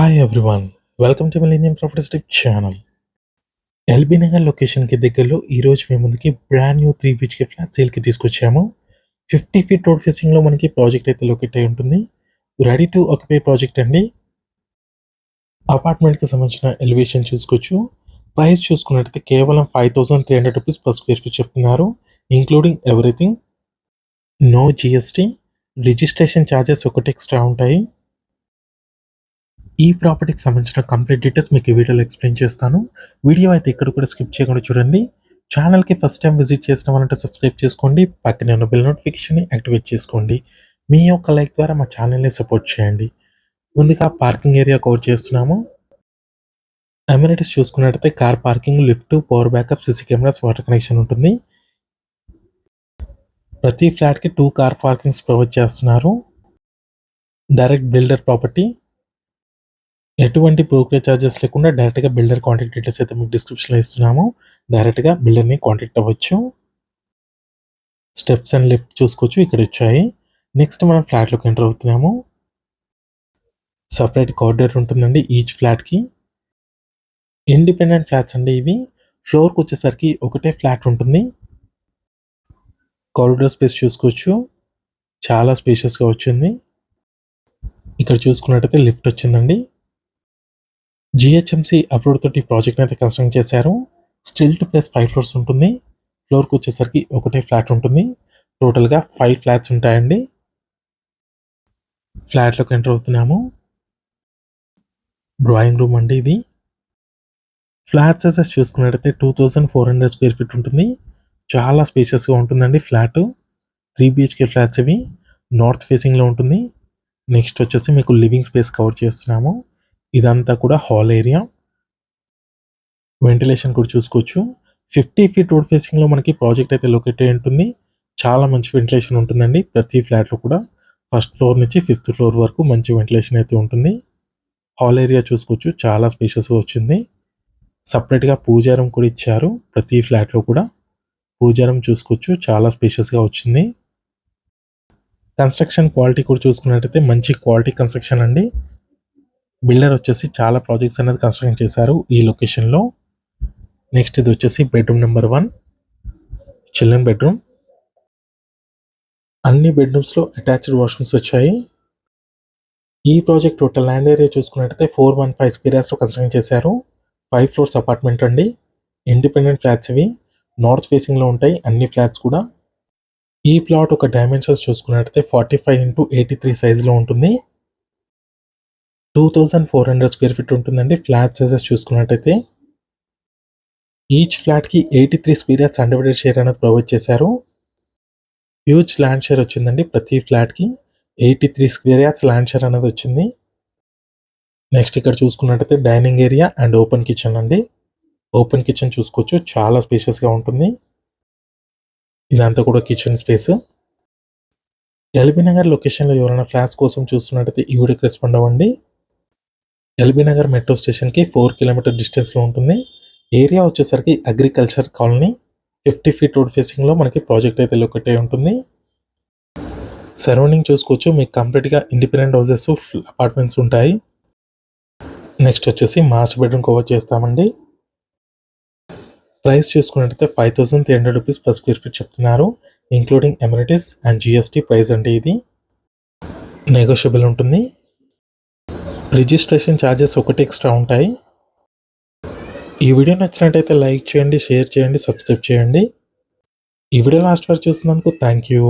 Hi everyone, welcome to millennium properties tip channel. LB Nagar లొకేషన్కి దగ్గరలో ఈరోజు మేము ముందుకి బ్రాండ్ న్యూ 3 BHK ఫ్లాట్ సేల్కి తీసుకొచ్చాము. 50 ఫీట్ రోడ్ ఫేసింగ్లో మనకి ప్రాజెక్ట్ అయితే లొకేట్ అయి ఉంటుంది. రెడీ టు ఆక్యుపై ప్రాజెక్ట్ అండి. అపార్ట్మెంట్కి సంబంధించిన ఎలివేషన్ చూసుకోవచ్చు. ప్రైస్ చూసుకున్నట్టయితే కేవలం 5300 రూపీస్ పర్ స్క్వేర్ ఫీట్ చెప్తున్నారు, including everything. No GST. Registration charges ఒకటి ఎక్స్ట్రా ఉంటాయి. ఈ ప్రాపర్టీకి సంబంధించిన కంప్లీట్ డీటెయిల్స్ మీకు ఈ వీడియోలో ఎక్స్ప్లెయిన్ చేస్తాను. వీడియో అయితే ఇక్కడ కూడా స్కిప్ చేయకుండా చూడండి. ఛానల్కి ఫస్ట్ టైం విజిట్ చేసిన వాళ్ళంటే సబ్స్క్రైబ్ చేసుకోండి, పక్కనే ఉన్న బెల్ నోటిఫికేషన్ని యాక్టివేట్ చేసుకోండి. మీ యొక్క లైక్ ద్వారా మా ఛానల్ని సపోర్ట్ చేయండి. ముందుగా పార్కింగ్ ఏరియా కవర్ చేస్తున్నాము. అమ్యూనిటీస్ చూసుకున్నట్టయితే car parking, lift, power backup, CC cameras, water connection ఉంటుంది. ప్రతి ఫ్లాట్కి 2 కార్ పార్కింగ్స్ ప్రొవైడ్ చేస్తున్నారు. Direct builder property. ఎటువంటి బ్రోకరేజ్ ఛార్జెస్ లేకుండా డైరెక్ట్గా బిల్డర్ కాంటాక్ట్ డీటెయిల్స్ అయితే మీకు డిస్క్రిప్షన్లో ఇస్తున్నాము. డైరెక్ట్గా బిల్డర్ని కాంటాక్ట్ అవ్వచ్చు. స్టెప్స్ అండ్ లిఫ్ట్ చూసుకోవచ్చు, ఇక్కడ వచ్చాయి. నెక్స్ట్ మనం ఫ్లాట్లోకి ఎంటర్ అవుతున్నాము. సపరేట్ కారిడార్ ఉంటుందండి ఈచ్ ఫ్లాట్కి. ఇండిపెండెంట్ ఫ్లాట్స్ అండి ఇవి. ఫ్లోర్కి వచ్చేసరికి ఒకటే ఫ్లాట్ ఉంటుంది. కారిడార్ స్పేస్ చూసుకోవచ్చు, చాలా స్పేషియస్గా వచ్చింది. ఇక్కడ చూసుకున్నట్టయితే లిఫ్ట్ వచ్చిందండి. జిహెచ్ఎంసి అప్రూవ్ తోటి ప్రాజెక్ట్ అయితే కన్స్ట్రక్ట్ చేశారు. స్టిల్ట్ ప్లస్ 5 ఫ్లోర్స్ ఉంటుంది. ఫ్లోర్కి వచ్చేసరికి ఒకటే ఫ్లాట్ ఉంటుంది. టోటల్గా 5 ఫ్లాట్స్ ఉంటాయండి. ఫ్లాట్లోకి ఎంటర్ అవుతున్నాము. డ్రాయింగ్ రూమ్ అండి ఇది. ఫ్లాట్ సైజెస్ చూసుకున్నట్టయితే 2400 స్క్వేర్ ఫీట్ ఉంటుంది. చాలా స్పేషియస్గా ఉంటుందండి ఫ్లాట్. 3 BHK ఫ్లాట్స్ ఇవి. నార్త్ ఫేసింగ్లో ఉంటుంది. నెక్స్ట్ వచ్చేసి మీకు లివింగ్ స్పేస్ కవర్ చేస్తున్నాము. ఇదంతా కూడా హాల్ ఏరియా. వెంటిలేషన్ కూడా చూసుకోవచ్చు. 50 ఫీట్ రోడ్ ఫేసింగ్లో మనకి ప్రాజెక్ట్ అయితే లొకేట్ అయి ఉంటుంది. చాలా మంచి వెంటిలేషన్ ఉంటుందండి ప్రతి ఫ్లాట్లో కూడా. ఫస్ట్ ఫ్లోర్ నుంచి 5th ఫ్లోర్ వరకు మంచి వెంటిలేషన్ అయితే ఉంటుంది. హాల్ ఏరియా చూసుకోవచ్చు, చాలా స్పేషియస్గా వచ్చింది. సపరేట్గా పూజారం కూడా ఇచ్చారు ప్రతి ఫ్లాట్లో కూడా. పూజారం చూసుకోవచ్చు, చాలా స్పేషియస్గా వచ్చింది. కన్స్ట్రక్షన్ క్వాలిటీ కూడా చూసుకున్నట్టయితే మంచి క్వాలిటీ కన్స్ట్రక్షన్ అండి. బిల్డర్ వచ్చేసి చాలా ప్రాజెక్ట్స్ అనేది కన్స్ట్రక్షన్ చేశారు ఈ లొకేషన్లో. నెక్స్ట్ ఇది వచ్చేసి బెడ్రూమ్ నెంబర్ 1, చిల్డ్రన్ బెడ్రూమ్. అన్ని బెడ్రూమ్స్లో అటాచ్డ్ వాష్రూమ్స్ వచ్చాయి. ఈ ప్రాజెక్ట్ టోటల్ ల్యాండ్ ఏరియా చూసుకున్నట్టయితే 415 స్క్వేర్ యార్డ్స్లో కన్స్ట్రక్షన్ చేశారు. 5 ఫ్లోర్స్ అపార్ట్మెంట్ అండి. ఇండిపెండెంట్ ఫ్లాట్స్ ఇవి. నార్త్ ఫేసింగ్లో ఉంటాయి అన్ని ఫ్లాట్స్ కూడా. ఈ ప్లాట్ ఒక డైమెన్షన్స్ చూసుకున్నట్టయితే 45x83 సైజులో ఉంటుంది. 2400 స్క్వేర్ ఫీట్ ఉంటుందండి. ఫ్లాట్ సైజెస్ చూసుకున్నట్టయితే ఈచ్ ఫ్లాట్కి 83 స్క్వేర్ యార్డ్స్ అన్డివైడెడ్ షేర్ అనేది ప్రొవైడ్ చేశారు. హ్యూజ్ ల్యాండ్ షేర్ వచ్చిందండి ప్రతి ఫ్లాట్కి. 83 స్క్వేర్ యార్డ్స్ ల్యాండ్ షేర్ అనేది వచ్చింది. నెక్స్ట్ ఇక్కడ చూసుకున్నట్టయితే dining area and open kitchen అండి. ఓపెన్ కిచెన్ చూసుకోవచ్చు, చాలా స్పేషియస్గా ఉంటుంది. ఇదంతా కూడా కిచెన్ స్పేస్. ఎల్బీ నగర్ లొకేషన్లో ఎవరైనా ఫ్లాట్స్ కోసం చూస్తున్నట్టయితే ఈ వీడియోకి రెస్పాండ్ అవ్వండి. ఎల్బీ నగర్ మెట్రో స్టేషన్కి 4 కిలోమీటర్ డిస్టెన్స్లో ఉంటుంది. ఏరియా వచ్చేసరికి అగ్రికల్చర్ కాలనీ. 50 ఫీట్ రోడ్ ఫేసింగ్లో మనకి ప్రాజెక్ట్ అయితే లొకేట్ అయి ఉంటుంది. సరౌండింగ్ చూసుకోవచ్చు, మీకు కంప్లీట్గా ఇండిపెండెంట్ హౌసెస్, అపార్ట్మెంట్స్ ఉంటాయి. నెక్స్ట్ వచ్చేసి మాస్టర్ బెడ్రూమ్ కవర్ చేస్తామండి. ప్రైస్ చూసుకున్నట్టయితే 5300 రూపీస్ పర్ స్క్వేర్ ఫీట్ చెప్తున్నారు, including amenities and GST price అంటే ఇది. నెగోషియబుల్ ఉంటుంది. రిజిస్ట్రేషన్ ఛార్జెస్ ఒకటి ఎక్స్ట్రా ఉంటాయి. ఈ వీడియో నచ్చినట్టయితే లైక్ చేయండి, షేర్ చేయండి, సబ్స్క్రైబ్ చేయండి. ఈ వీడియో లాస్ట్ వరకు చూస్తున్నందుకు థ్యాంక్ యూ.